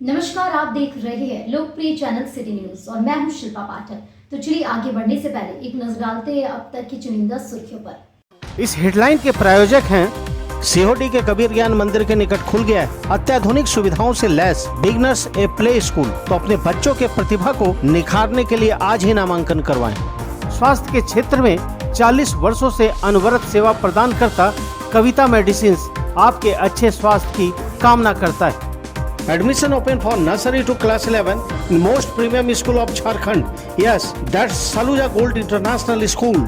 नमस्कार, आप देख रहे हैं लोकप्रिय चैनल सिटी न्यूज और मैं हूं शिल्पा पाठक। तो चलिए आगे बढ़ने से पहले एक नजर डालते हैं अब तक की चुनिंदा सुर्खियों पर। इस हेडलाइन के प्रायोजक हैं सीहोडी के कबीर ज्ञान मंदिर के निकट खुल गया है अत्याधुनिक सुविधाओं से lace beginners a play school. तो अपने बच्चों के प्रतिभा को निखारने के लिए आज ही नामांकन करवाएं। स्वास्थ्य के क्षेत्र में 40 वर्षों से अनवरत सेवा प्रदान करता कविता मेडिसिन्स आपके अच्छे स्वास्थ्य की कामना करता है। Admission open for nursery to class 11 in most premium school of Jharkhand. Yes, that's Saluja Gold International School.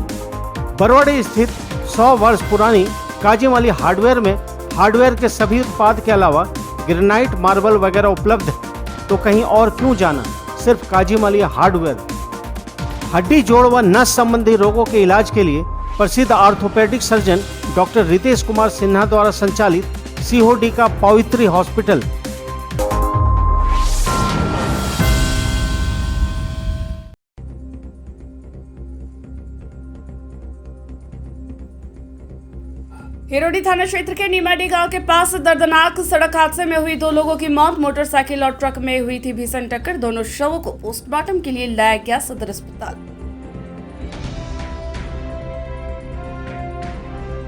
Barwadi स्थित 100 वर्ष पुरानी काजीमाली हार्डवेयर में हार्डवेयर के सभी उत्पाद के अलावा ग्रेनाइट, मार्बल वगैरह उपलब्ध है। तो कहीं और क्यों जाना, सिर्फ काजीमाली हार्डवेयर। हड्डी, जोड़ व नस संबंधी रोगों के इलाज के लिए प्रसिद्ध orthopaedic surgeon doctor Ritesh Kumar Sinha द्वारा संचालित सीहोडी का पवित्री हॉस्पिटल। हिरोडी थाना क्षेत्र के नीमाडी गांव के पास दर्दनाक सड़क हादसे में हुई 2 लोगों की मौत। मोटरसाइकिल और ट्रक में हुई थी भीषण टक्कर। दोनों शवों को पोस्टमार्टम के लिए लाया गया सदर अस्पताल।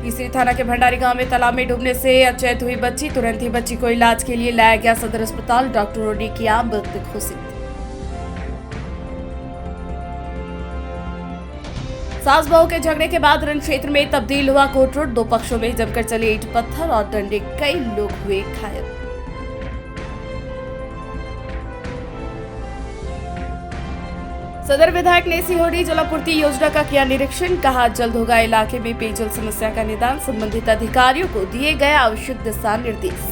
तीसरी थाना के भंडारी गांव में तालाब में डूबने से अचेत हुई बच्ची। तुरंत ही बच्ची को इलाज के लिए लाया गया सदर अस्पताल। डॉक्टरों ने किया मृत घोषित। सास बहू के झगड़े के बाद रण क्षेत्र में तब्दील हुआ कोर्ट। 2 पक्षों में जमकर चले ईंट पत्थर और डंडे। कई लोग हुए घायल। सदर विधायक ने सीहोडी जलापूर्ति योजना का किया निरीक्षण। कहा जल्द होगा इलाके में पेयजल समस्या का निदान। संबंधित अधिकारियों को दिए गए आवश्यक दिशा निर्देश।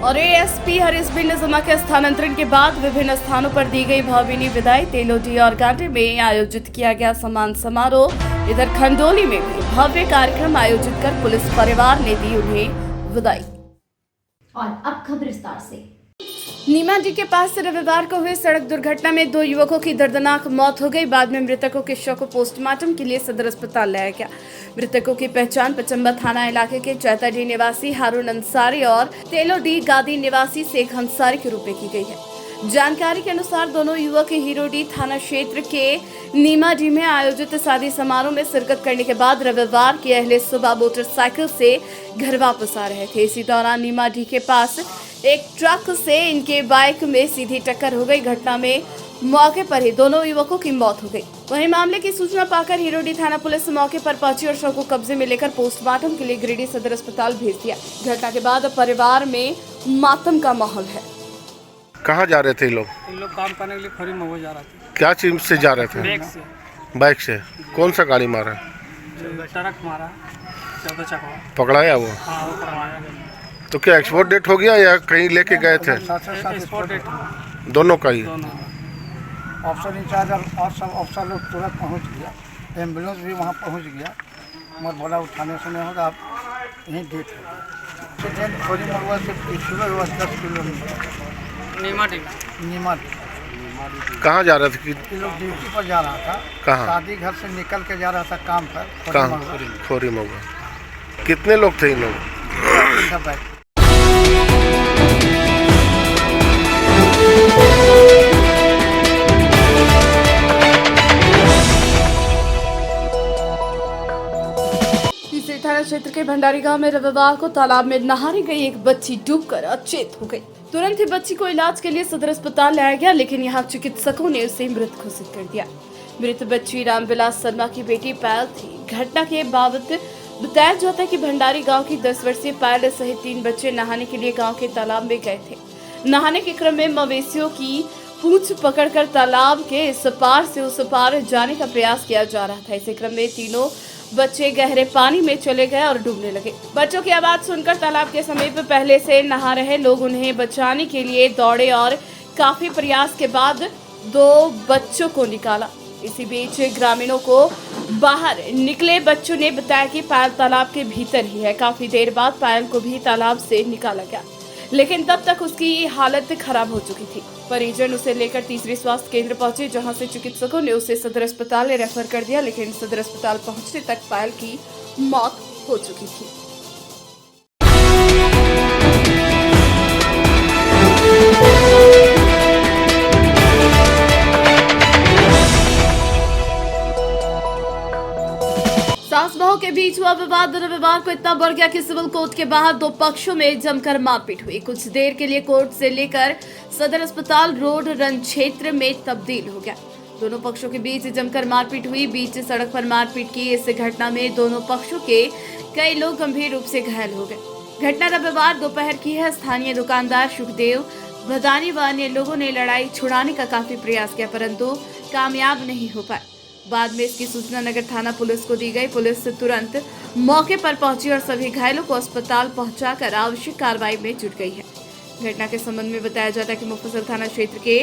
और एएसपी हरीश बिन जमा के स्थानांतरण के बाद विभिन्न स्थानों पर दी गई भावभीनी विदाई। तेलोडी और गांधी में आयोजित किया गया सम्मान समारोह। इधर खंडोली में भी भव्य कार्यक्रम आयोजित कर पुलिस परिवार ने दी उन्हें विदाई। और अब खबर विस्तार से। नीमाडी के पास रविवार को हुई सड़क दुर्घटना में 2 युवकों की दर्दनाक मौत हो गई। बाद में मृतकों के शव को पोस्टमार्टम के लिए सदर अस्पताल लाया गया। मृतकों की पहचान पचम्बा थाना इलाके के चैताडी निवासी हारून अंसारी और तेलोडी गादी निवासी शेख अंसारी के रूप में की गई है। जानकारी के अनुसार दोनों युवक हिरोडी थाना क्षेत्र के नीमाडी में आयोजित शादी समारोह में शिरकत करने के बाद रविवार की अहले सुबह मोटरसाइकिल से घर वापस आ रहे थे। इसी दौरान नीमाडी के पास एक ट्रक से इनके बाइक में सीधी टक्कर हो गई। घटना में मौके पर ही दोनों युवकों की मौत हो गई। वहीं मामले की सूचना पाकर हिरोडी थाना पुलिस मौके पर पहुंची और शव को कब्जे में लेकर पोस्टमार्टम के लिए गिरिडीह सदर अस्पताल भेज दिया। घटना के बाद परिवार में मातम का माहौल है। कहाँ जा रहे थे ये लोग? काम करने के लिए खरी महुआ जा रहा था। क्या चीज से जा रहे थे? बैग से। बाइक से? कौन सा गाड़ी मारा? ट्रक मारा 14 चक्का। पकड़ाया वो? हाँ वो पकड़ाया। तो क्या एक्सपोर्ट डेट हो गया या कहीं लेके गए थे? एक्सपोर्ट डेट दोनों का ही? दोनों। ऑफिसर इंचार्ज और सब ऑफिसर लोग तुरंत पहुंच गया। एम्बुलेंस भी वहां पहुंच गया। मत बोला उठाने से नहीं होगा, आप यहीं डेट हो गया। थोड़ी मरवा से सुबह हुआ 10 किलोमीटर नीमत। कहाँ जा रहे थे? ये लोग ड्यूटी पर जा रहा था। कहाँ? शादी घर से निकल के जा रहा था काम पर। कहाँ? खोरी महुआ। कितने लोग थे इन लोग? सब बैठ। तीसरी थाना क्षेत्र के भंडारी गांव में रविवार को तालाब में नहाने गई एक बच्ची डूबकर अचेत हो गई। तुरंत ही बच्ची को इलाज के लिए सदर अस्पताल लाया गया, लेकिन यहां चिकित्सकों ने उसे मृत घोषित कर दिया। मृत बच्ची रामविलास शर्मा की बेटी पायल थी। घटना के बाबत बताया जाता है कि भंडारी गांव की 10 वर्षीय पायल सहित 3 बच्चे नहाने के लिए गांव के तालाब में गए थे। नहाने के क्रम में मवेशियों की पूंछ पकड़कर तालाब के इस पार से उस पार जाने का प्रयास किया जा रहा था। इसी क्रम में तीनों बच्चे गहरे पानी में चले गए और डूबने लगे। बच्चों की आवाज सुनकर तालाब के समीप पहले से नहा रहे लोग उन्हें बचाने के लिए दौड़े और काफी प्रयास के बाद 2 बच्चों को निकाला। इसी बीच ग्रामीणों को बाहर निकले बच्चों ने बताया कि पायल तालाब के भीतर ही है। काफी देर बाद पायल को भी तालाब से निकाला गया, लेकिन तब तक उसकी हालत खराब हो चुकी थी। परिजन उसे लेकर तीसरी स्वास्थ्य केंद्र पहुंचे, जहां से चिकित्सकों ने उसे सदर अस्पताल रेफर कर दिया, लेकिन सदर अस्पताल पहुंचने तक पायल की मौत हो चुकी थी। हुआ विवाद रविवार को इतना बढ़ गया कि सिविल कोर्ट के बाहर दो पक्षों में जमकर मारपीट हुई। कुछ देर के लिए कोर्ट से लेकर सदर अस्पताल रोड रन क्षेत्र में तब्दील हो गया। दोनों पक्षों के बीच जमकर मारपीट हुई। बीच सड़क पर मारपीट की इस घटना में दोनों पक्षों के कई लोग गंभीर रूप से घायल हो गए। घटना रविवार दोपहर की है। स्थानीय दुकानदार सुखदेव भदानी व अन्य लोगों ने लड़ाई छुड़ाने का काफी प्रयास किया, परंतु कामयाब नहीं हो पाए। बाद में इसकी सूचना नगर थाना पुलिस को दी गई। पुलिस तुरंत मौके पर पहुंची और सभी घायलों को अस्पताल पहुंचाकर आवश्यक कार्रवाई में जुट गई है। घटना के संबंध में बताया जाता है कि मुफस्सिल थाना क्षेत्र के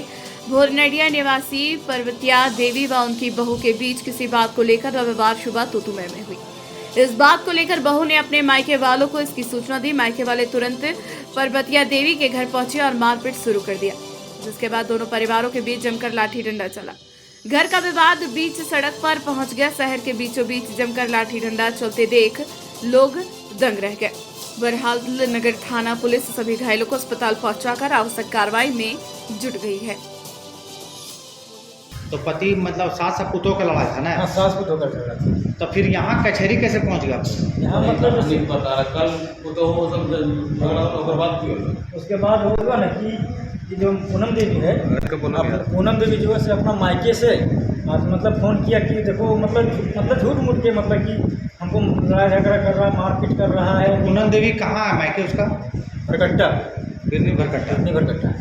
भोरनडिया निवासी पर्वतिया देवी व उनकी बहू के बीच किसी बात को लेकर रविवार सुबह तू-तू-मैं में हुई। इस बात को लेकर बहू ने अपने मायके वालों को इसकी सूचना दी। मायके वाले तुरंत पर्वतिया देवी के घर पहुंचे और मारपीट शुरू कर दिया, जिसके बाद दोनों परिवारों के बीच जमकर लाठी डंडा चला। घर का विवाद बीच सड़क पर पहुंच गया। शहर के बीचों बीच जमकर लाठी डंडा चलते देख लोग दंग रह गए। बहरहाल नगर थाना पुलिस सभी घायलों को अस्पताल पहुंचाकर आवश्यक कार्रवाई में जुट गई है। तो पति मतलब सास और पुतों का लड़ाई था ना? हाँ, सास को धोखा झगड़ा था। तो फिर यहाँ कचहरी कैसे पहुँच गया? यहाँ मतलब नहीं पता रहा, कल पुतों हो सब झगड़ा होकर बात की होगा। उसके बाद हो गया ना कि जो पूनम देवी है, पूनम देवी जो है से अपना मायके से मतलब फ़ोन किया कि देखो मतलब झूठ मूठ के मतलब कि हमको लड़ाई झगड़ा कर रहा है, मारपीट कर रहा है। पूनम देवी कहाँ है मायके उसका? भरकट्टा, बिरनी भरकट्टा।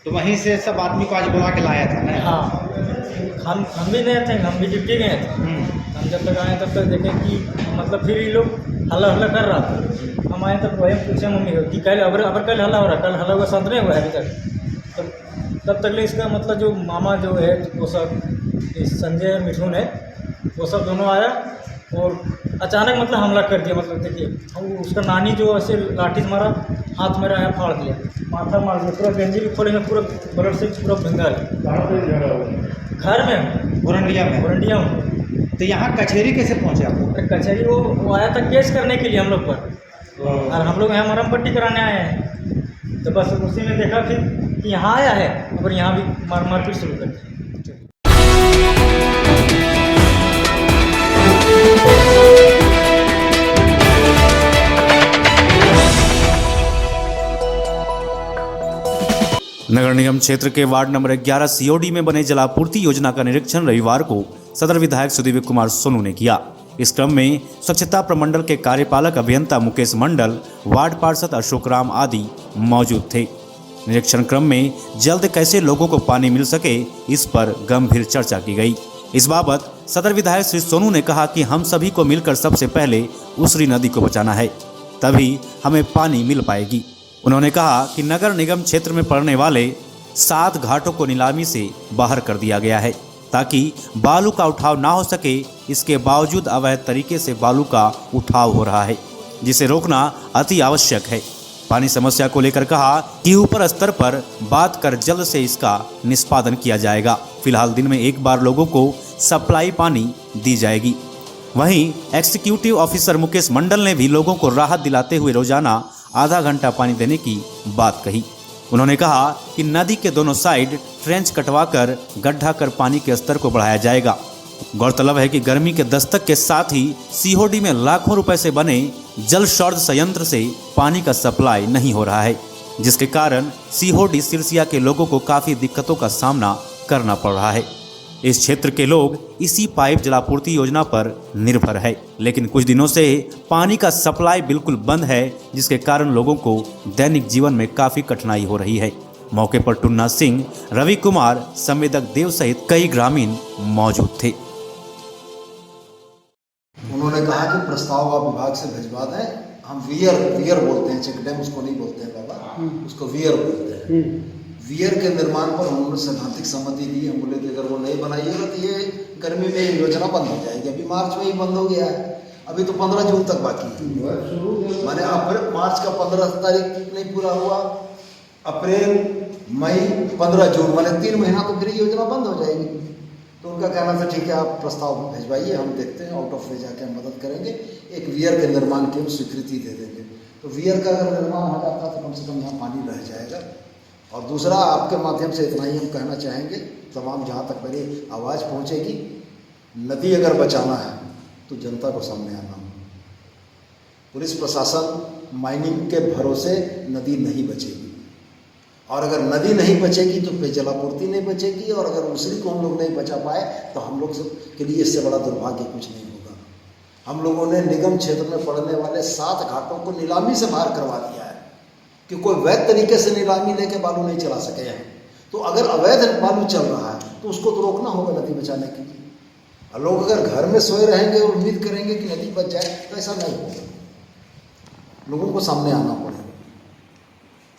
तो वहीं से सब आदमी को आज बुला के लाया था ना? हाँ, हम भी गए थे, हम भी ड्यूटी गए थे। हम जब तक आए तब तक देखें कि मतलब फिर ये लोग हल्ला कर रहा था। हम आए तब वही पूछे मम्मी को कि कल अब कल हल्ला हो रहा है, कल हल्ला हुआ शांत नहीं हुआ है अभी तक। तब तक इसका मतलब जो मामा जो है वो सब संजय मिठुन है, वो सब दोनों आया और अचानक मतलब हमला कर दिया। मतलब देखिए उसका नानी जो ऐसे लाठी मारा, हाथ मेरा आया फाड़ दिया, माथा मार दिया, पूरा गंजी भी खोले में पूरा ब्लड से पूरा भंगा है। घर में भोरंडिया में। तो यहाँ कचहरी कैसे पहुँचे आप? कचहरी वो आया था केस करने के लिए हम लोग पर, और हम लोग यहाँ मरम पट्टी कराने आए हैं। तो बस उसी में देखा फिर कि यहाँ आया है और यहाँ भी मारपीट शुरू कर दी। नगर निगम क्षेत्र के वार्ड नंबर 11 सीओडी में बने जलापूर्ति योजना का निरीक्षण रविवार को सदर विधायक सुदीव्य कुमार सोनू ने किया। इस क्रम में स्वच्छता प्रमंडल के कार्यपालक अभियंता मुकेश मंडल, वार्ड पार्षद अशोक राम आदि मौजूद थे। निरीक्षण क्रम में जल्द कैसे लोगों को पानी मिल सके, इस पर गंभीर चर्चा की गई। इस बाबत सदर विधायक श्री सोनू ने कहा कि हम सभी को मिलकर सबसे पहले उसरी नदी को बचाना है, तभी हमें पानी मिल पाएगी। उन्होंने कहा कि नगर निगम क्षेत्र में पड़ने वाले 7 घाटों को नीलामी से बाहर कर दिया गया है ताकि बालू का उठाव ना हो सके। इसके बावजूद अवैध तरीके से बालू का उठाव हो रहा है, जिसे रोकना अति आवश्यक है। पानी समस्या को लेकर कहा कि ऊपर स्तर पर बात कर जल्द से इसका निष्पादन किया जाएगा। फिलहाल दिन में एक बार लोगों को सप्लाई पानी दी जाएगी। वहीं एग्जीक्यूटिव ऑफिसर मुकेश मंडल ने भी लोगों को राहत दिलाते हुए रोजाना आधा घंटा पानी देने की बात कही। उन्होंने कहा कि नदी के दोनों साइड ट्रेंच कटवाकर गड्ढा कर पानी के स्तर को बढ़ाया जाएगा। गौरतलब है कि गर्मी के दस्तक के साथ ही सीहोडी में लाखों रुपए से बने जल शौर्य संयंत्र से पानी का सप्लाई नहीं हो रहा है, जिसके कारण सीहोडी सिरसिया के लोगों को काफी दिक्कतों का सामना करना पड़ रहा है। इस क्षेत्र के लोग इसी पाइप जलापूर्ति योजना पर निर्भर है, लेकिन कुछ दिनों से पानी का सप्लाई बिल्कुल बंद है, जिसके कारण लोगों को दैनिक जीवन में काफी कठिनाई हो रही है। मौके पर टुन्ना सिंह, रवि कुमार, संवेदक देव सहित कई ग्रामीण मौजूद थे। उन्होंने कहा कि प्रस्ताव आप विभाग से भिजवा दें। हम वियर बोलते हैं, चेक डैम उसको नहीं बोलते हैं बाबा, उसको वियर बोलते हैं। वियर के निर्माण पर उन्होंने सैद्धांतिक सहमति दी। हम बोले कि अगर वो नहीं बनाइएगा तो ये गर्मी में योजना बंद हो जाएगी। अभी मार्च में ही बंद हो गया है, अभी तो 15 जून तक बाकी है। माने अप्रैल मार्च का 15 तारीख नहीं पूरा हुआ, अप्रैल मई 15 जून माने 3 महीना तो फिर योजना बंद हो जाएगी। तो उनका कहना था ठीक है आप प्रस्ताव भिजवाइए, हम देखते हैं, आउट ऑफ वे जाके हम मदद करेंगे, एक वियर के निर्माण की हम स्वीकृति दे देंगे। तो वियर का अगर निर्माण हो जाता तो कम से कम यहाँ पानी रह जाएगा। और दूसरा आपके माध्यम से इतना ही हम कहना चाहेंगे, तमाम जहाँ तक मेरी आवाज़ पहुँचेगी, नदी अगर बचाना है तो जनता को सामने आना हो। पुलिस प्रशासन माइनिंग के भरोसे नदी नहीं बचेगी, और अगर नदी नहीं बचेगी तो पेयजलापूर्ति नहीं बचेगी, और अगर उसरी को हम लोग नहीं बचा पाए तो हम लोग के लिए इससे बड़ा दुर्भाग्य कुछ नहीं होगा। हम लोगों ने निगम क्षेत्र में पड़ने वाले 7 घाटों को नीलामी से बाहर करवा दिया है कि कोई वैध तरीके से नीलामी लेके बालू नहीं चला सके हैं। तो अगर अवैध बालू चल रहा है तो उसको तो रोकना होगा नदी बचाने के लिए। और लोग अगर घर में सोए रहेंगे और उम्मीद करेंगे कि नदी बच जाए तो ऐसा नहीं होगा, लोगों को सामने आना पड़ेगा।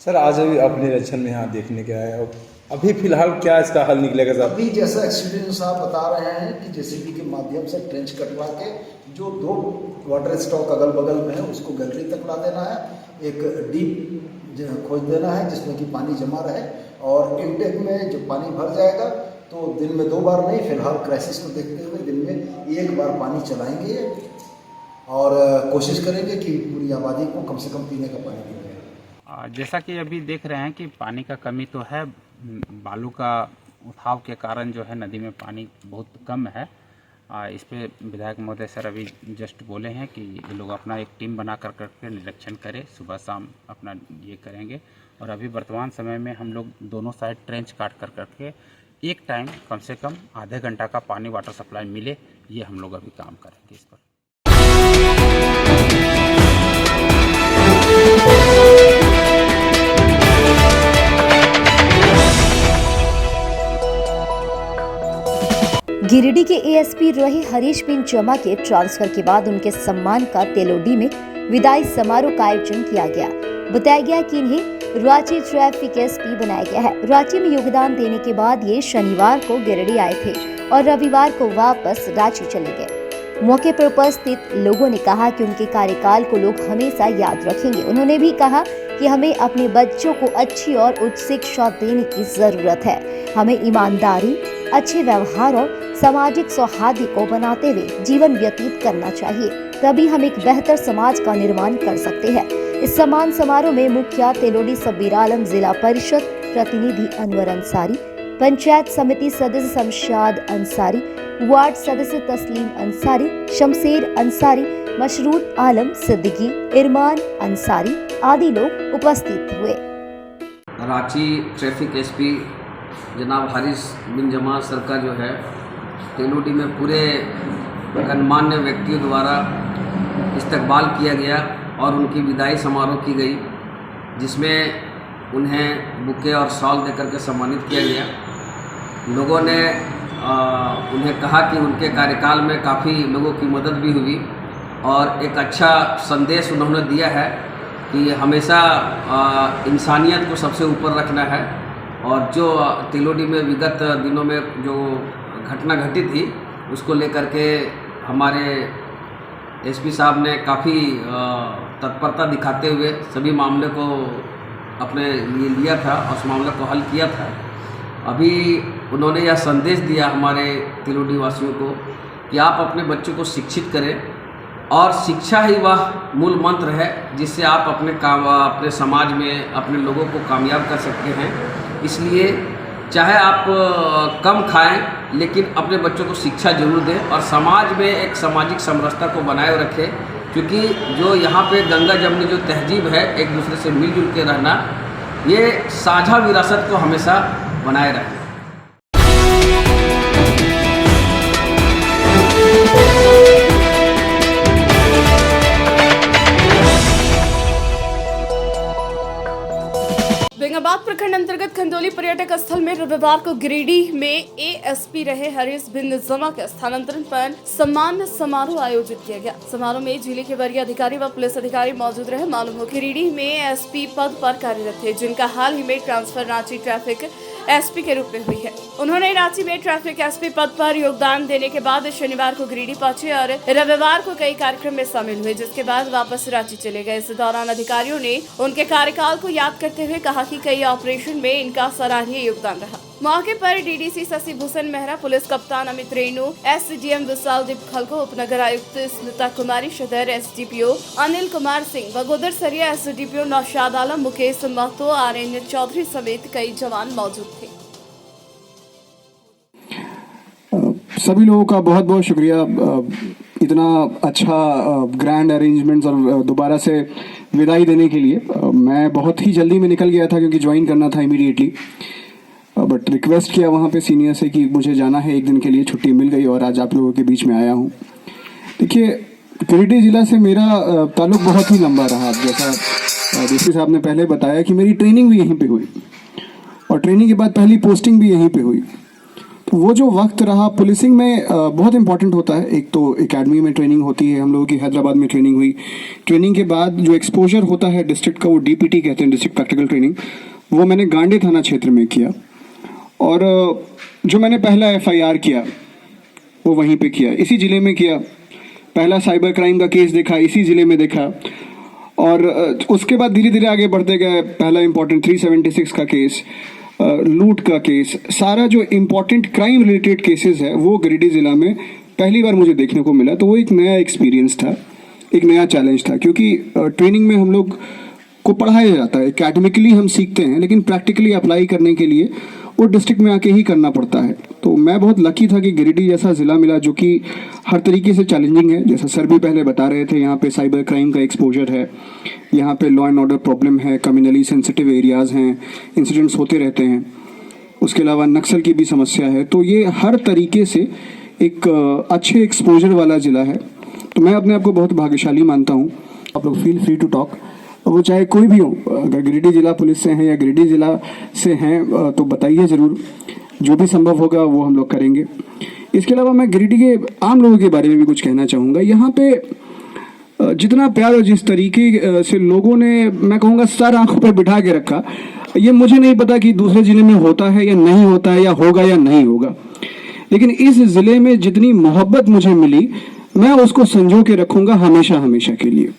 सर आज अभी आप निरीक्षण में यहाँ देखने के आए, और अभी फिलहाल क्या इसका हल निकलेगा सर? अभी जैसा एक्सपीरियंस साहब बता रहे हैं कि जेसीबी के माध्यम से ट्रेंच कटवा के जो 2 वाटर स्टॉक अगल बगल में है उसको गैलरी तक ला देना है, एक डीप खोज देना है जिसमें कि पानी जमा रहे, और इनटेक में जो पानी भर जाएगा तो दिन में 2 बार नहीं, फिलहाल क्राइसिस को देखते हुए दिन में 1 बार पानी चलाएंगे, और कोशिश करेंगे कि पूरी आबादी को कम से कम पीने का पानी मिले। जैसा कि अभी देख रहे हैं कि पानी का कमी तो है, बालू का उठाव के कारण जो है नदी में पानी बहुत कम है। इस पे विधायक महोदय सर अभी जस्ट बोले हैं कि ये लोग अपना एक टीम बना कर निरीक्षण करें, सुबह शाम अपना ये करेंगे। और अभी वर्तमान समय में हम लोग दोनों साइड ट्रेंच काट करके एक टाइम कम से कम आधे घंटा का पानी वाटर सप्लाई मिले, ये हम लोग अभी काम करेंगे इस पर। गिरिडीह के एएसपी रहे हरीश बिन जमा के ट्रांसफर के बाद उनके सम्मान का तेलोडी में विदाई समारोह का आयोजन किया गया। बताया गया कि इन्हें रांची ट्रैफिक एसपी बनाया गया है। रांची में योगदान देने के बाद ये शनिवार को गिरिडीह आए थे और रविवार को वापस रांची चले गए। मौके पर उपस्थित लोगों ने कहा कि उनके कार्यकाल को लोग हमेशा याद रखेंगे। उन्होंने भी कहा कि हमें अपने बच्चों को अच्छी और उच्च शिक्षा देने की जरूरत है। हमें ईमानदारी, अच्छे व्यवहार और सामाजिक सौहार्द को बनाते हुए जीवन व्यतीत करना चाहिए, तभी हम एक बेहतर समाज का निर्माण कर सकते हैं। इस सम्मान समारोह में मुखिया तेलोडी सब्बीर आलम, जिला परिषद प्रतिनिधि अनवर अंसारी, पंचायत समिति सदस्य शमशाद अंसारी, वार्ड सदस्य तस्लीम अंसारी, शमशेर अंसारी, मशरूद आलम सिद्दीकी, इरमान अंसारी आदि लोग उपस्थित हुए। रांची ट्रैफिक एसपी जनाब हारिस बिन जमा सर का जो है तेलोडी में पूरे गणमान्य व्यक्तियों द्वारा इस्तकबाल किया गया और उनकी विदाई समारोह की गई, जिसमें उन्हें बुके और शॉल देकर के सम्मानित किया गया। लोगों ने उन्हें कहा कि उनके कार्यकाल में काफ़ी लोगों की मदद भी हुई और एक अच्छा संदेश उन्होंने दिया है कि हमेशा इंसानियत को सबसे ऊपर रखना है। और जो तेलोडी में विगत दिनों में जो घटना घटी थी उसको लेकर के हमारे एसपी साहब ने काफ़ी तत्परता दिखाते हुए सभी मामले को अपने लिए लिया था और उस मामले को हल किया था। अभी उन्होंने यह संदेश दिया हमारे तेलोडी वासियों को कि आप अपने बच्चों को शिक्षित करें और शिक्षा ही वह मूल मंत्र है जिससे आप अपने समाज में अपने लोगों को कामयाब कर सकते हैं। इसलिए चाहे आप कम खाएं लेकिन अपने बच्चों को शिक्षा जरूर दें और समाज में एक सामाजिक समरसता को बनाए रखें, क्योंकि जो यहाँ पे गंगा जमनी जो तहजीब है एक दूसरे से मिलजुल के रहना, ये साझा विरासत को हमेशा बनाए रखें। बेंगाबाद प्रखंड अंतर्गत खंडोली पर्यटक स्थल में रविवार को गिरिडीह में एएसपी रहे हरीश बिन जमा के स्थानांतरण पर सम्मान समारोह आयोजित किया गया। समारोह में जिले के वरीय अधिकारी व पुलिस अधिकारी मौजूद रहे। मालूम हो गिरिडीह में एसपी पद पर कार्यरत थे, जिनका हाल ही में ट्रांसफर रांची ट्रैफिक एसपी के रूप में हुई है। उन्होंने रांची में ट्रैफिक एसपी पद पर योगदान देने के बाद शनिवार को गिरिडीह पहुंचे और रविवार को कई कार्यक्रम में शामिल हुए, जिसके बाद वापस रांची चले गए। इस दौरान अधिकारियों ने उनके कार्यकाल को याद करते हुए कहा कि कई ऑपरेशन में इनका सराहनीय योगदान रहा। मौके पर डीडीसी शशि भूषण मेहरा, पुलिस कप्तान अमित रेणु, एसडीएम विशालदीप खलको, उपनगर आयुक्त स्मिता कुमारी, सदर एसडीपीओ अनिल कुमार सिंह, बगोदर सरिया एसडीपीओ नौशाद आलम, मुकेश महतो, आर्यन चौधरी समेत कई जवान मौजूद थे। सभी लोगों का बहुत बहुत शुक्रिया इतना अच्छा ग्रैंड अरेंजमेंट्स और दोबारा से विदाई देने के लिए मैं बहुत ही जल्दी में निकल गया था क्योंकि ज्वाइन करना था इमीडिएटली, बट रिक्वेस्ट किया वहाँ पे सीनियर से कि मुझे जाना है, एक दिन के लिए छुट्टी मिल गई और आज आप लोगों के बीच में आया हूँ। देखिए, गिरिडीह ज़िला से मेरा ताल्लुक़ बहुत ही लंबा रहा। जैसा डीसी साहब ने पहले बताया कि मेरी ट्रेनिंग भी यहीं पे हुई और ट्रेनिंग के बाद पहली पोस्टिंग भी यहीं पे हुई। तो वो जो वक्त रहा पुलिसिंग में बहुत इंपॉर्टेंट होता है। एक तो एकेडमी में ट्रेनिंग होती है, हम लोगों की हैदराबाद में ट्रेनिंग हुई। ट्रेनिंग के बाद जो एक्सपोजर होता है डिस्ट्रिक्ट का, वो DPT कहते हैं, डिस्ट्रिक्ट प्रैक्टिकल ट्रेनिंग, वो मैंने गांडे थाना क्षेत्र में किया। और जो मैंने पहला FIR किया वो वहीं पे किया, इसी ज़िले में किया। पहला साइबर क्राइम का केस देखा इसी ज़िले में देखा और उसके बाद धीरे धीरे आगे बढ़ते गए। पहला इम्पोर्टेंट 376 का केस, लूट का केस, सारा जो इम्पोर्टेंट क्राइम रिलेटेड केसेस है वो गिरिडीह ज़िला में पहली बार मुझे देखने को मिला। तो वो एक नया एक्सपीरियंस था, एक नया चैलेंज था, क्योंकि ट्रेनिंग में हम लोग को पढ़ाया जाता है, एकेडमिकली हम सीखते हैं, लेकिन प्रैक्टिकली अप्लाई करने के लिए वो डिस्ट्रिक्ट में आके ही करना पड़ता है। तो मैं बहुत लकी था कि गिरिडीह जैसा ज़िला मिला जो कि हर तरीके से चैलेंजिंग है। जैसा सर भी पहले बता रहे थे, यहाँ पे साइबर क्राइम का एक्सपोजर है, यहाँ पे लॉ एंड ऑर्डर प्रॉब्लम है, कम्युनली सेंसिटिव एरियाज़ हैं, इंसिडेंट्स होते रहते हैं। उसके अलावा नक्सल की भी समस्या है। तो ये हर तरीके से एक अच्छे एक्सपोजर वाला ज़िला है। तो मैं अपने आप को बहुत भाग्यशाली मानता हूँ। आप लोग फील फ्री टू टॉक, वो चाहे कोई भी हो, अगर गिरिडीह जिला पुलिस से हैं या गिरिडीह जिला से हैं तो बताइए ज़रूर, जो भी संभव होगा वो हम लोग करेंगे। इसके अलावा मैं गिरिडीह के आम लोगों के बारे में भी कुछ कहना चाहूँगा। यहाँ पे जितना प्यार और जिस तरीके से लोगों ने, मैं कहूँगा, सर आंखों पर बिठा के रखा, ये मुझे नहीं पता कि दूसरे ज़िले में होता है या नहीं होता है, या होगा या नहीं होगा, लेकिन इस ज़िले में जितनी मोहब्बत मुझे मिली मैं उसको संजो के रखूँगा हमेशा हमेशा के लिए।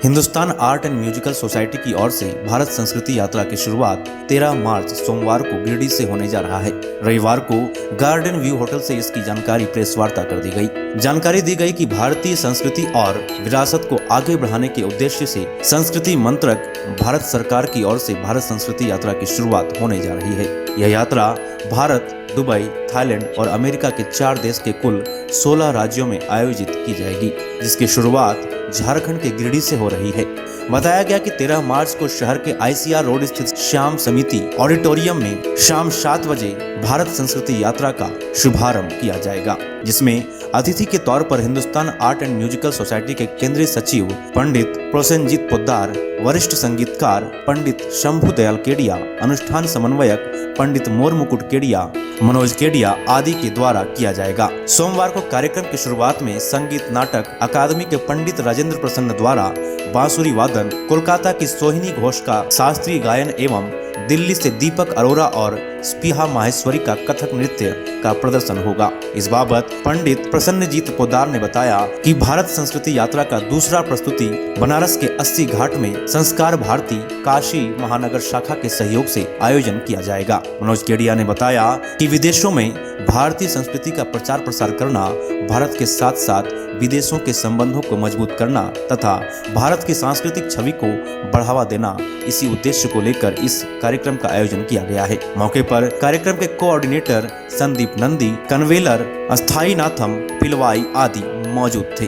Hindustan art and musical society की ओर से भारत संस्कृति यात्रा की शुरुआत 13 मार्च सोमवार को गिरिडीह से होने जा रहा है। रविवार को गार्डन व्यू होटल से इसकी जानकारी प्रेस वार्ता कर दी गई। जानकारी दी गई कि भारतीय संस्कृति और विरासत को आगे बढ़ाने के उद्देश्य से संस्कृति मंत्रक भारत सरकार की ओर से भारत संस्कृति यात्रा की शुरुआत होने जा रही है। यह यात्रा भारत, दुबई, थाईलैंड और अमेरिका के 4 देश के कुल 16 राज्यों में आयोजित की जाएगी, जिसकी शुरुआत झारखंड के गिरिडीह से हो रही है। बताया गया कि 13 मार्च को शहर के ICR रोड स्थित श्याम समिति ऑडिटोरियम में शाम 7 बजे भारत संस्कृति यात्रा का शुभारंभ किया जाएगा, जिसमें अतिथि के तौर पर Hindustan art and musical society के केंद्रीय सचिव पंडित प्रोसेनजीत पोद्दार, वरिष्ठ संगीतकार पंडित शंभू दयाल केडिया, अनुष्ठान समन्वयक पंडित मोर मुकुट केडिया, मनोज केडिया आदि के द्वारा किया जाएगा। सोमवार को कार्यक्रम की शुरुआत में संगीत नाटक अकादमी के पंडित राजेंद्र प्रसन्न द्वारा बांसुरी वादन, कोलकाता की सोहिनी घोष का शास्त्रीय गायन एवं दिल्ली से दीपक अरोरा और स्पीहा माहेश्वरी का कथक नृत्य का प्रदर्शन होगा। इस बाबत पंडित प्रसन्नजीत पोद्दार ने बताया कि भारत संस्कृति यात्रा का दूसरा प्रस्तुति बनारस के 80 घाट में संस्कार भारती काशी महानगर शाखा के सहयोग से आयोजन किया जाएगा। मनोज केडिया ने बताया कि विदेशों में भारतीय संस्कृति का प्रचार प्रसार करना, भारत के साथ साथ विदेशों के संबंधों को मजबूत करना तथा भारत की सांस्कृतिक छवि को बढ़ावा देना, इसी उद्देश्य को लेकर इस कार्यक्रम का आयोजन किया गया है। मौके पर कार्यक्रम के कोऑर्डिनेटर संदीप नंदी, कन्वेलर अस्थाई नाथम पिलवाई आदि मौजूद थे।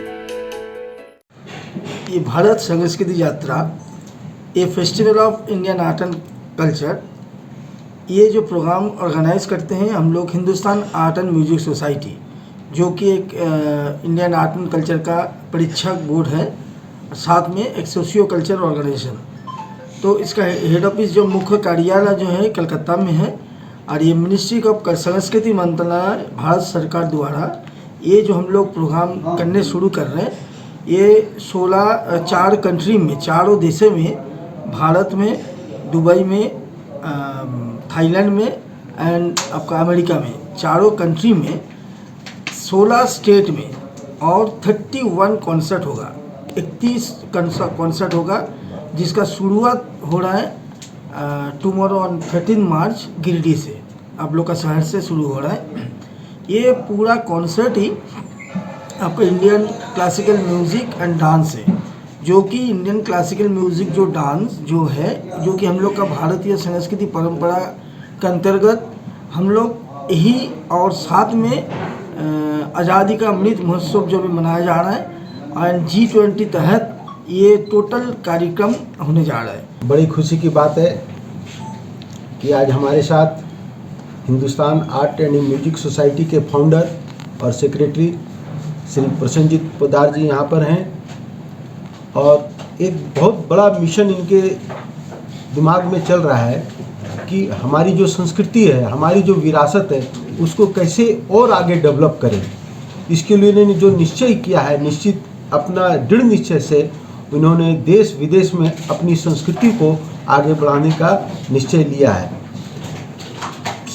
ये भारत संस्कृति यात्रा, ये festival of Indian art and culture, ये जो प्रोग्राम ऑर्गेनाइज करते हैं हम लोग Hindustan art and music society, जो कि एक इंडियन आर्ट एंड कल्चर का परीक्षक बोर्ड है, साथ में एक सोशियो कल्चर ऑर्गेनाइजेशन। तो इसका हेड ऑफिस जो मुख्य कार्यालय जो है कलकत्ता में है, और ये मिनिस्ट्री ऑफ संस्कृति मंत्रालय भारत सरकार द्वारा ये जो हम लोग प्रोग्राम करने शुरू कर रहे हैं, ये 4 कंट्री में, 4 देशों में, भारत में, दुबई में, थाईलैंड में एंड आपका अमेरिका में, 4 कंट्री में 16 स्टेट में, और 31 कॉन्सर्ट होगा, 31 कॉन्सर्ट होगा, जिसका शुरुआत हो रहा है टुमारो ऑन 13 मार्च गिरिडीह से, आप लोग का शहर से शुरू हो रहा है। ये पूरा कॉन्सर्ट ही आपका Indian classical music and dance है, जो कि इंडियन क्लासिकल म्यूज़िक जो डांस जो है, जो कि हम लोग का भारतीय संस्कृति परंपरा के अंतर्गत हम लोग यही और साथ में आज़ादी का अमृत महोत्सव जो भी मनाया जा रहा है एंड G20 तहत ये टोटल कार्यक्रम होने जा रहा है। बड़ी खुशी की बात है कि आज हमारे साथ Hindustan art and music society के फाउंडर और सेक्रेटरी श्री प्रसन्नजीत पोद्दार जी यहाँ पर हैं और एक बहुत बड़ा मिशन इनके दिमाग में चल रहा है कि हमारी जो संस्कृति है, हमारी जो विरासत है, उसको कैसे और आगे डेवलप करें। इसके लिए इन्होंने जो निश्चय किया है, निश्चित अपना दृढ़ निश्चय से उन्होंने देश विदेश में अपनी संस्कृति को आगे बढ़ाने का निश्चय लिया है।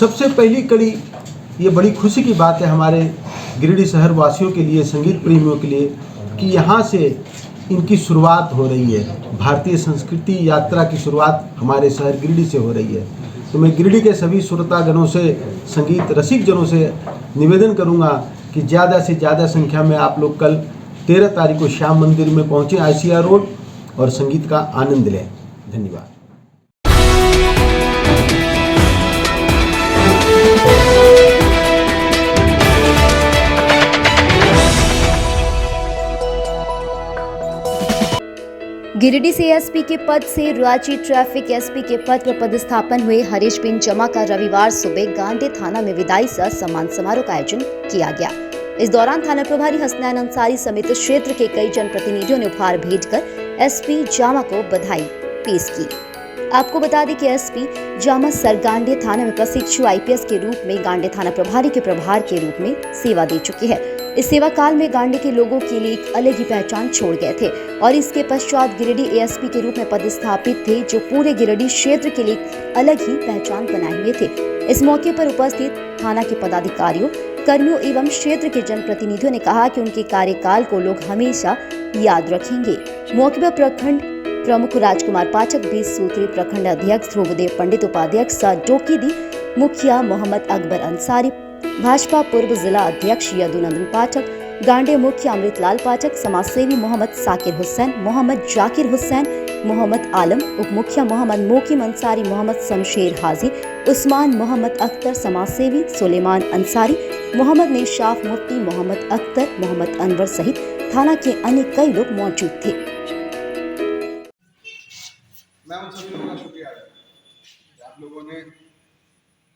सबसे पहली कड़ी ये बड़ी खुशी की बात है हमारे गिरिडीह शहर वासियों के लिए, संगीत प्रेमियों के लिए, कि यहाँ से इनकी शुरुआत हो रही है। भारतीय संस्कृति यात्रा की शुरुआत हमारे शहर गिरिडीह से हो रही है। तो मैं गिरिडीह के सभी श्रोतागणों से, संगीत रसिक जनों से निवेदन करूँगा कि ज़्यादा से ज़्यादा संख्या में आप लोग कल 13 तारीख को श्याम मंदिर में पहुँचे ICR रोड और संगीत का आनंद लें। धन्यवाद। गिरिडीह से एसपी के पद से रांची ट्रैफिक एसपी के पद पर पदस्थापन हुए हरीश बिन जमा का रविवार सुबह गांधी थाना में विदाई सह सम्मान समारोह का आयोजन किया गया। इस दौरान थाना प्रभारी हसनैन अंसारी समेत क्षेत्र के कई जनप्रतिनिधियों ने उपहार भेंटकर एसपी जामा को बधाई पेश की। आपको बता दें कि एसपी जामा सरगांडे थाना में प्रशिक्षु IPS के रूप में गांडे थाना प्रभारी के प्रभार के रूप में सेवा दे चुके हैं। इस सेवा काल में गांडे के लोगों के लिए एक अलग ही पहचान छोड़ गए थे और इसके पश्चात गिरिडीह ASP के रूप में पदस्थापित थे, जो पूरे गिरिडीह क्षेत्र के लिए एक अलग ही पहचान बनाए हुए थे। इस मौके पर उपस्थित थाना के पदाधिकारियों, कर्मियों एवं क्षेत्र के जनप्रतिनिधियों ने कहा कि उनके कार्यकाल को लोग हमेशा याद रखेंगे। मौके पर प्रखंड प्रमुख राजकुमार पाठक, 20 सूत्री प्रखंड अध्यक्ष ध्रुवदेव पंडित, उपाध्यक्ष सर डोकीदी, मुखिया मोहम्मद अकबर अंसारी, भाजपा पूर्व जिला अध्यक्ष यदुनंदन पाठक, गांडे मुखिया अमृतलाल पाठक, समाजसेवी मोहम्मद साकिर हुसैन, मोहम्मद जाकिर हुसैन, मोहम्मद आलम, उप मुखिया मोहम्मद मोकिम अंसारी, मोहम्मद शमशेर हाजी, उस्मान मोहम्मद अख्तर, समाजसेवी सुलेमान अंसारी, मोहम्मद निशाफ मुफ्ती, मोहम्मद अख्तर, मोहम्मद अनवर सहित थाना के अन्य कई लोग मौजूद थे। मैं उन सभी लोगों का शुक्रिया अदा करता हूं। आप लोगों ने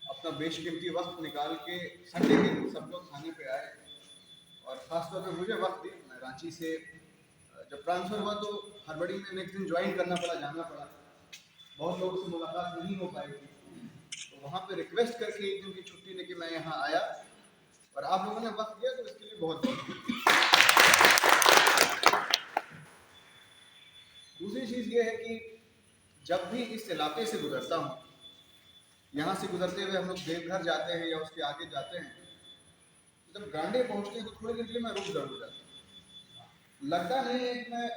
अपना बेशकीमती वक्त निकाल के संडे के दिन सब लोग थाने पे आए और ख़ासतौर पे मुझे वक्त दिया। मैं रांची से जब ट्रांसफ़र हुआ तो हड़बड़ी में नेक्स्ट दिन ज्वाइन करना पड़ा, जाना पड़ा। बहुत लोगों से मुलाकात नहीं हो पाई थी, तो वहाँ पे रिक्वेस्ट करके एक दिन की छुट्टी लेके मैं यहाँ आया और आप लोगों ने वक्त दिया, तो इसके लिए बहुत दूसरी चीज़ ये है कि जब भी इस इलाके से गुजरता हूँ, यहाँ से गुजरते हुए हम लोग देवघर जाते हैं या उसके आगे जाते हैं, जब गांडे पहुँचते हैं तो थोड़ी देर के लिए मैं रुक जरूर जाता हूँ। लगता नहीं है कि मैं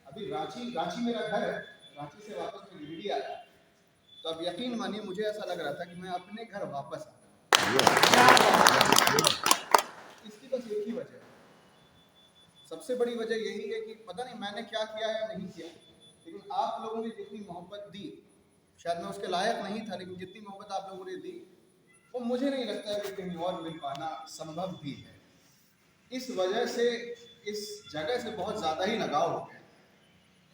अभी रांची मेरा घर है, रांची से वापस मैं गिरिडीह आया, तो अब यकीन मानिए मुझे ऐसा लग रहा था कि मैं अपने घर वापस आ गया। इसकी बस एक ही वजह है, सबसे बड़ी वजह यही है कि पता नहीं मैंने क्या किया या नहीं किया, लेकिन आप लोगों ने जितनी मोहब्बत दी, शायद मैं उसके लायक नहीं था, लेकिन जितनी मोहब्बत आप लोगों ने दी वो मुझे नहीं लगता है कि कहीं और मिल पाना संभव भी है। इस वजह से इस जगह से बहुत ज़्यादा ही लगाव हो गया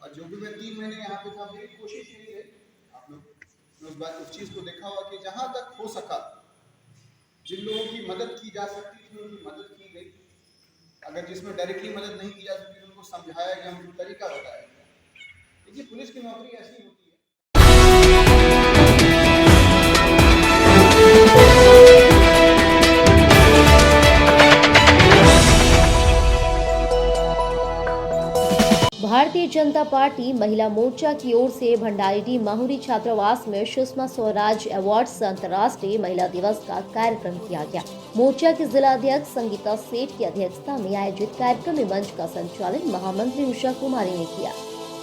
और जो भी मैं 3 महीने यहाँ पे था, मेरी कोशिश यही है, आप लोग उस चीज़ को देखा होगा कि जहाँ तक हो सका जिन लोगों की मदद की जा सकती थी उनकी मदद की गई। अगर जिसमें डायरेक्टली मदद नहीं की जा सकती उनको समझाया गया, उनको तरीका बताया गया। देखिए पुलिस की नौकरी ऐसी होती है। भारतीय जनता पार्टी महिला मोर्चा की ओर से भंडारीडीह माहुरी छात्रावास में सुषमा स्वराज अवार्ड्स अंतर्राष्ट्रीय महिला दिवस का कार्यक्रम किया गया। मोर्चा के जिला अध्यक्ष संगीता सेठ की अध्यक्षता में आयोजित कार्यक्रम में मंच का संचालन महामंत्री उषा कुमारी ने किया।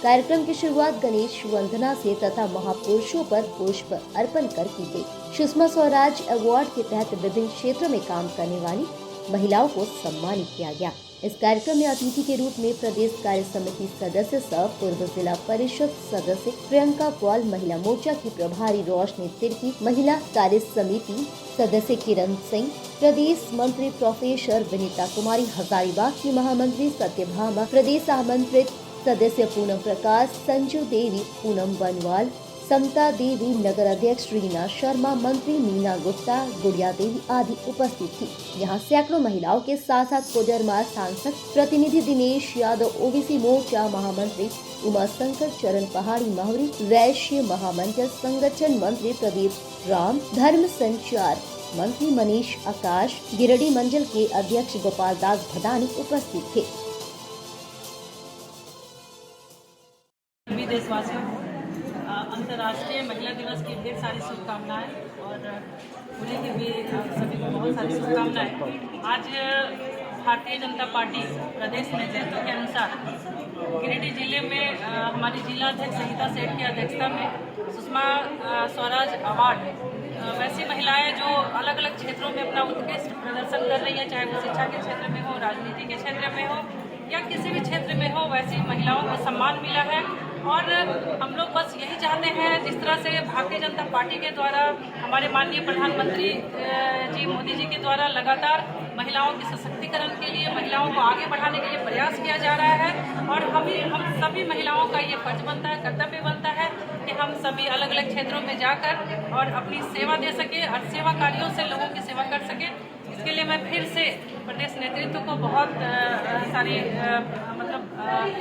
कार्यक्रम की शुरुआत गणेश वंदना से तथा महापुरुषों पर पुष्प अर्पण कर की गई। सुषमा स्वराज अवार्ड के तहत विभिन्न क्षेत्रों में काम करने वाली महिलाओं को सम्मानित किया गया। इस कार्यक्रम में अतिथि के रूप में प्रदेश कार्य समिति सदस्य सह पूर्व जिला परिषद सदस्य प्रियंका पॉल, महिला मोर्चा की प्रभारी रोशनी तिर्की, महिला कार्य समिति सदस्य किरण सिंह, प्रदेश मंत्री प्रोफेसर विनीता कुमारी, हजारीबाग की महामंत्री सत्यभामा, प्रदेश आमंत्रित सदस्य पूनम प्रकाश, संजू देवी, पूनम बनवाल, समता देवी, नगर अध्यक्ष रीना शर्मा, मंत्री मीना गुप्ता, गुड़िया देवी आदि उपस्थित थी। यहाँ सैकड़ों महिलाओं के साथ साथ कोडरमा सांसद प्रतिनिधि दिनेश यादव, ओबीसी मोर्चा महामंत्री उमा शंकर, चरण पहाड़ी महुरी, वैश्य महामंडल संगठन मंत्री प्रदीप राम, धर्म संचार मंत्री मनीष आकाश, गिरिडीह मंडल के अध्यक्ष गोपाल दास भदानी उपस्थित थे। देशवासियों को अंतर्राष्ट्रीय महिला दिवस की ढेर सारी शुभकामनाएं और होली की भी सभी को बहुत सारी शुभकामनाएं। आज भारतीय जनता पार्टी प्रदेश नेतृत्व के अनुसार गिरिडीह जिले में हमारी जिला अध्यक्ष संहिता सेठ की अध्यक्षता में सुषमा स्वराज अवार्ड वैसी महिलाएं जो अलग अलग क्षेत्रों में अपना उत्कृष्ट प्रदर्शन कर रही हैं, चाहे वो शिक्षा के क्षेत्र में हो, राजनीति के क्षेत्र में हो या किसी भी क्षेत्र में हो, वैसी महिलाओं को सम्मान मिला है। और हम लोग बस यही चाहते हैं, जिस तरह से भारतीय जनता पार्टी के द्वारा हमारे माननीय प्रधानमंत्री जी मोदी जी के द्वारा लगातार महिलाओं के सशक्तिकरण के लिए, महिलाओं को आगे बढ़ाने के लिए प्रयास किया जा रहा है और हम सभी महिलाओं का ये फर्ज बनता है, कर्तव्य बनता है कि हम सभी अलग अलग क्षेत्रों में जाकर और अपनी सेवा दे सके और सेवा कार्यों से लोगों की सेवा कर सके। इसके लिए मैं फिर से प्रदेश नेतृत्व को बहुत सारी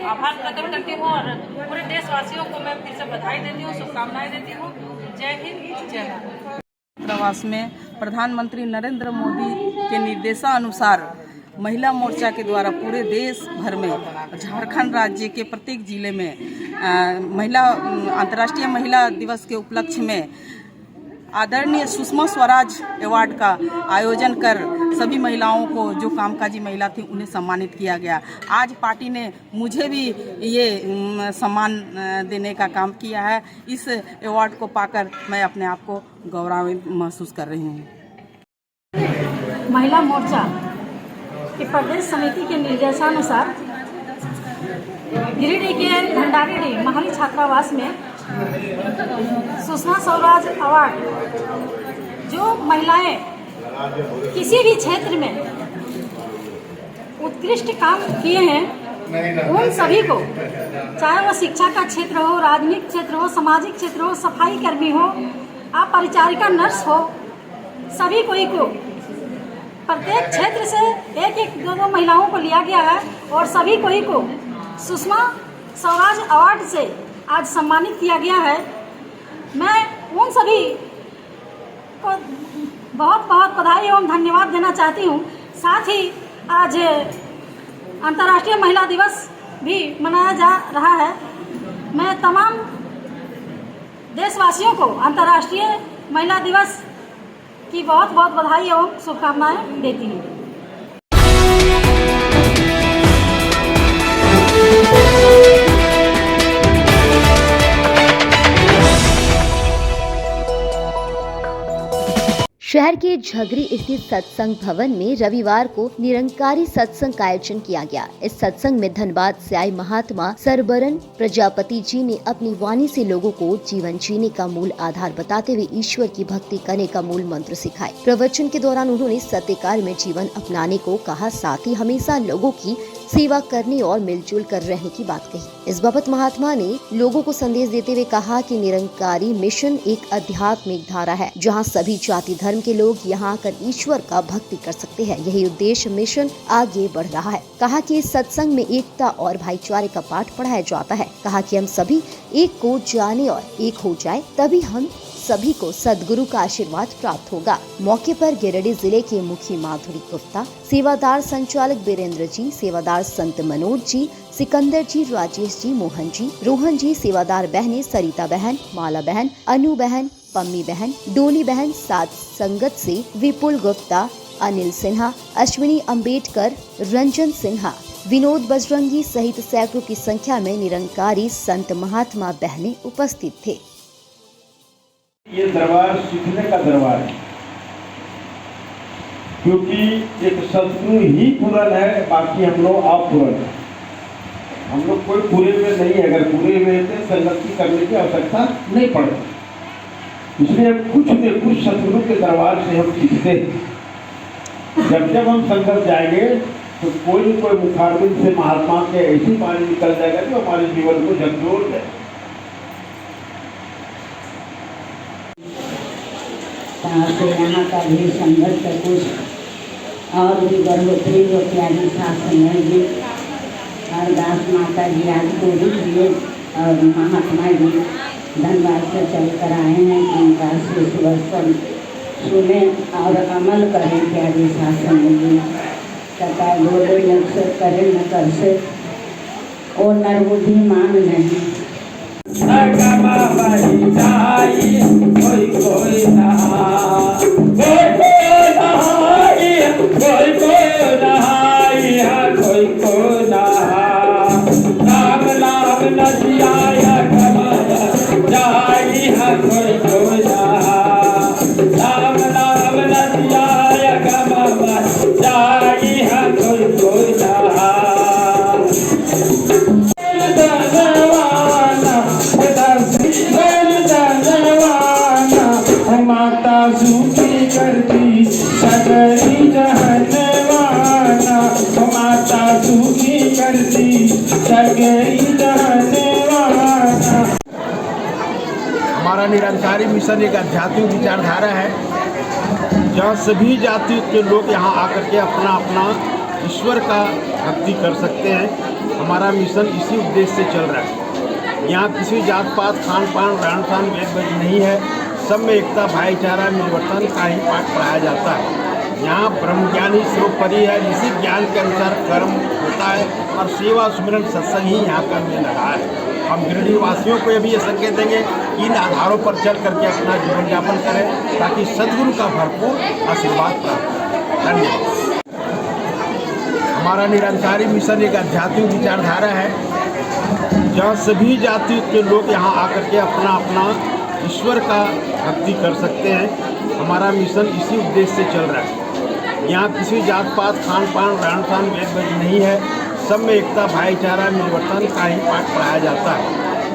आभार प्रकट करती हूँ और पूरे देशवासियों को मैं फिर से बधाई देती हूँ, शुभकामनाएं देती हूँ। जय हिंद, जय भारत। प्रवास में प्रधानमंत्री नरेंद्र मोदी के निर्देशानुसार महिला मोर्चा के द्वारा पूरे देश भर में, झारखंड राज्य के प्रत्येक जिले में अंतर्राष्ट्रीय महिला दिवस के उपलक्ष्य में आदरणीय सुषमा स्वराज अवार्ड का आयोजन कर सभी महिलाओं को जो कामकाजी महिला थी उन्हें सम्मानित किया गया। आज पार्टी ने मुझे भी ये सम्मान देने का काम किया है। इस अवार्ड को पाकर मैं अपने आप को गौरवान्वित महसूस कर रही हूँ। महिला मोर्चा के प्रदेश समिति के निर्देशानुसार गिरिडीह के भंडारीडीह महली छात्रावास में सुषमा स्वराज अवार्ड जो महिलाएं किसी भी क्षेत्र में उत्कृष्ट काम किए हैं उन सभी को, चाहे वो शिक्षा का क्षेत्र हो, राजनीतिक क्षेत्र हो, सामाजिक क्षेत्र हो, सफाई कर्मी हो, आप परिचारिका नर्स हो, सभी कोई को प्रत्येक क्षेत्र से एक एक दो महिलाओं को लिया गया है और सभी कोई को सुषमा स्वराज अवार्ड से आज सम्मानित किया गया है। मैं उन सभी को बहुत बहुत बधाई एवं धन्यवाद देना चाहती हूँ। साथ ही आज अंतर्राष्ट्रीय महिला दिवस भी मनाया जा रहा है। मैं तमाम देशवासियों को अंतर्राष्ट्रीय महिला दिवस की बहुत बहुत बधाई एवं शुभकामनाएं देती हूँ। शहर के झगरी स्थित सत्संग भवन में रविवार को निरंकारी सत्संग का आयोजन किया गया। इस सत्संग में धनबाद से आए महात्मा सरबरन प्रजापति जी ने अपनी वाणी से लोगों को जीवन जीने का मूल आधार बताते हुए ईश्वर की भक्ति करने का मूल मंत्र सिखाए। प्रवचन के दौरान उन्होंने सत्य कार्य में जीवन अपनाने को कहा, साथ ही हमेशा लोगों की सेवा करने और मिलजुल कर रहने की बात कही। इस बाबत महात्मा ने लोगों को संदेश देते हुए कहा कि निरंकारी मिशन एक आध्यात्मिक धारा है जहां सभी जाति धर्म के लोग यहां आकर ईश्वर का भक्ति कर सकते हैं। यही उद्देश्य मिशन आगे बढ़ रहा है। कहा कि इस सत्संग में एकता और भाईचारे का पाठ पढ़ाया जाता है। कहा कि हम सभी एक को जाने और एक हो जाए, तभी हम सभी को सदगुरु का आशीर्वाद प्राप्त होगा। मौके पर गिरिडीह जिले के मुखी माधुरी गुप्ता, सेवादार संचालक बीरेंद्र जी, सेवादार संत मनोज जी, सिकंदर जी, राजेश जी, मोहन जी, रोहन जी, सेवादार बहनें सरिता बहन, माला बहन, अनु बहन, पम्मी बहन, डोली बहन, साथ संगत से विपुल गुप्ता, अनिल सिन्हा, अश्विनी अंबेडकर, रंजन सिन्हा, विनोद बजरंगी सहित सैकड़ों की संख्या में निरंकारी संत महात्मा बहनें उपस्थित थे। ये दरबार सीखने का दरबार है। क्योंकि एक सदगुरु ही पूर्ण है, बाकी हम लोग अपूर्ण है। हम लोग कोई पूरे में नहीं है, अगर पूरे में थे संगति करने की आवश्यकता नहीं पड़े। इसलिए कुछ न कुछ सदगुरु के दरबार से हम सीखते हैं। जब जब हम संगत जाएंगे तो कोई न कोई मुखारबिन से महात्मा के ऐसी वाणी निकल जाएगा जो हमारे जीवन को झकझोर दे। से यहाँ का भी संघर्ष का कुछ और भी गर्भवती जो प्यारी शासन है जी और दास माता जी आज पूरी जी और महात्मा जी धनबाद से चल कर आए हैं कि उनका सुवर्षन सुने और अमल करें प्यारी शासन जी तथा बोले लग से करें न कर से और नरबुद्धि मान नहीं कोई कोई हमारा निरंकारी मिशन एक आध्यात्मिक विचारधारा है जहाँ सभी जाति के लोग यहाँ आकर के अपना अपना ईश्वर का भक्ति कर सकते हैं। हमारा मिशन इसी उद्देश्य से चल रहा है। यहाँ किसी जात पात खान पान रहन सहन भेदभाव नहीं है, सब में एकता भाईचारा मिलवर्तन का ही पाठ पढ़ाया जाता है। यहाँ ब्रह्मज्ञानी सर्वोपरि है, इसी ज्ञान के अनुसार कर्म होता है और सेवा सुमिरन सत्संग ही यहाँ का मेन लगा है। हम गिरिडीह वासियों को भी ये संकेत देंगे इन आधारों पर चल करके अपना जीवन यापन करें ताकि सदगुरु का भरपूर आशीर्वाद प्राप्त करें। धन्यवाद। हमारा निरंकारी मिशन एक आध्यात्मिक विचारधारा है जहाँ सभी जाति के लोग यहाँ आकर के अपना अपना ईश्वर का भक्ति कर सकते हैं। हमारा मिशन इसी उद्देश्य से चल रहा है। यहाँ किसी जात पात खान पान रहन सहन भेदभाव नहीं है, सब में एकता भाईचारा मिलवर्तन का ही पाठ पढ़ाया जाता है।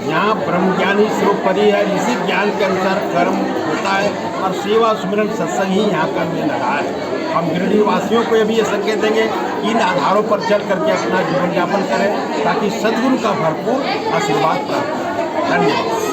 यहाँ ब्रह्मज्ञानी सर्वोपरि है, इसी ज्ञान के अनुसार कर्म होता है और सेवा सुमिरन सत्संग ही यहाँ का मेन लगा है। हम गिरिडीह वासियों को भी ये संकेत देंगे इन आधारों पर चल करके अपना जीवन यापन करें ताकि सदगुरु का भरपूर आशीर्वाद प्राप्त करें। धन्यवाद।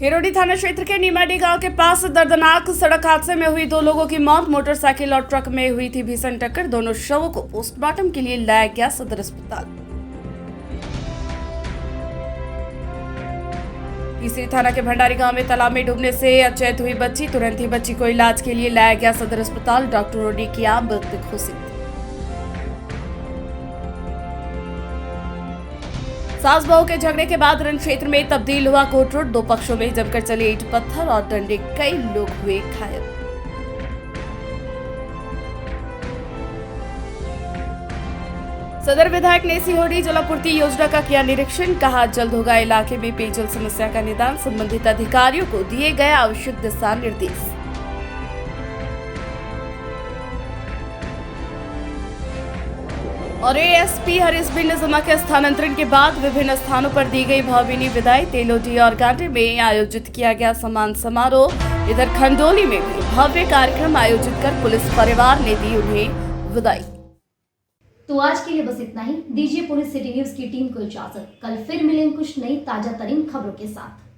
हिरोडी थाना क्षेत्र के नीमाडी गांव के पास दर्दनाक सड़क हादसे में हुई 2 लोगों की मौत। मोटरसाइकिल और ट्रक में हुई थी भीषण टक्कर। दोनों शवों को पोस्टमार्टम के लिए लाया गया सदर अस्पताल। तीसरी थाना के भंडारी गांव में तालाब में डूबने से अचेत हुई बच्ची। तुरंत ही बच्ची को इलाज के लिए लाया गया सदर अस्पताल। डॉक्टरों ने किया मृत घोषित। सास बहू के झगड़े के बाद रण क्षेत्र में तब्दील हुआ कोर्ट। 2 पक्षों में जमकर चले ईंट पत्थर और डंडे। कई लोग हुए घायल। सदर विधायक ने सिहोड़ी जलापूर्ति योजना का किया निरीक्षण। कहा जल्द होगा इलाके में पेयजल समस्या का निदान। संबंधित अधिकारियों को दिए गए आवश्यक दिशा निर्देश। और एएसपी हरीश बिन निजमा के स्थानांतरण के बाद विभिन्न स्थानों पर दी गई भावभीनी विदाई। तेलोडी और गांधी में आयोजित किया गया सम्मान समारोह। इधर खंडोली में भी भव्य कार्यक्रम आयोजित कर पुलिस परिवार ने दी उन्हें विदाई। तो आज के लिए बस इतना ही। दीजिए पुलिस सिटी न्यूज की टीम को इजाजत। कल फिर मिलेंगे कुछ नई ताजा तरीन खबरों के साथ।